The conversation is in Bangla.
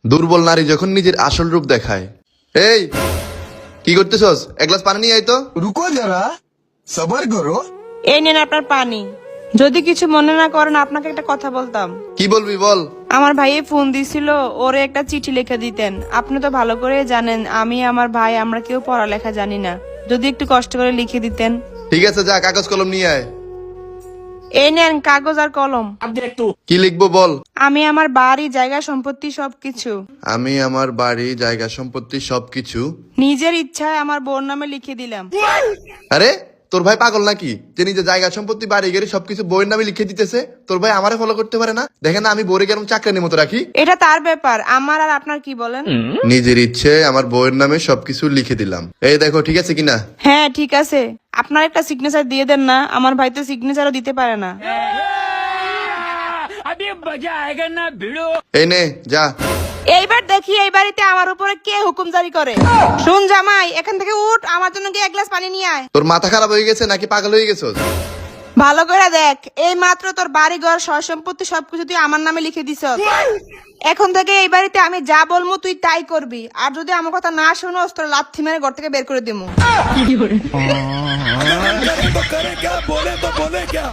দুর্বল নারী যখন নিজের আসল রূপ দেখায়। এই কি করতেছস? এক গ্লাস পানি নিয়ে আয় তো। रुको जरा सबर करो। এই নেন আপনার পানি। যদি কিছু মনে না করেন আপনাকে একটা কথা বলতাম। কি বলবি বল। আমার ভাইয়ে ফোন দিছিল, ওরে একটা চিঠি লিখে দিতেন। আপনি তো ভালো করে জানেন আমি আমার ভাই আমরা কেউ পড়ালেখা জানি না, যদি একটু কষ্ট করে লিখে দিতেন। ঠিক আছে, যা কাগজ কলম নিয়ে আয়। এই নেন কাগজ আর কলম। কি লিখবো বল। আমি আমার বাড়ি জায়গা সম্পত্তি সবকিছু আমি আমার বাড়ি জায়গা সম্পত্তি সবকিছু নিজের ইচ্ছায় আমার বোন নামে লিখে দিলাম। আরে তোর ভাই পাগল নাকি যে নিজের জায়গা সম্পত্তি বাড়ি গাড়ি সবকিছু বইয়ের নামে লিখে দিতেছে? তোর ভাই আমারে ফলো করতে পারে না? দেখেন না আমি বউরে কেরম চাকরানির মতো রাখি। এটা তার ব্যাপার, আমার আর আপনার কি বলেন? নিজের ইচ্ছে আমার বউয়ের নামে সবকিছু লিখে দিলাম। এই দেখো ঠিক আছে কিনা। হ্যাঁ ঠিক আছে, আপনার একটা সিগনেচার দিয়ে দেন না, আমার ভাই তো সিগনেচারও দিতে পারে না। এই নে যা। এইবার দেখি এই বাড়িতে আমার উপরে কে হুকুম জারি করে। শুন জামাই, এখান থেকে উঠ, আমার জন্য কি এক গ্লাস পানি নিয়ে আয়। তোর মাথা খারাপ হয়ে গেছে নাকি পাগল হয়ে গেছো? ভালো করে দেখ, এই মাত্র তোর বাড়ি ঘর সয় সম্পত্তি সবকিছু তুই আমার নামে লিখে দিছ। এখন থেকে এই বাড়িতে আমি যা বলবো তুই তাই করবি, আর যদি আমার কথা না শুনোস তোর লাথি মেরে ঘর থেকে বের করে দিমু। करे तो करे क्या बोले तो बोले क्या।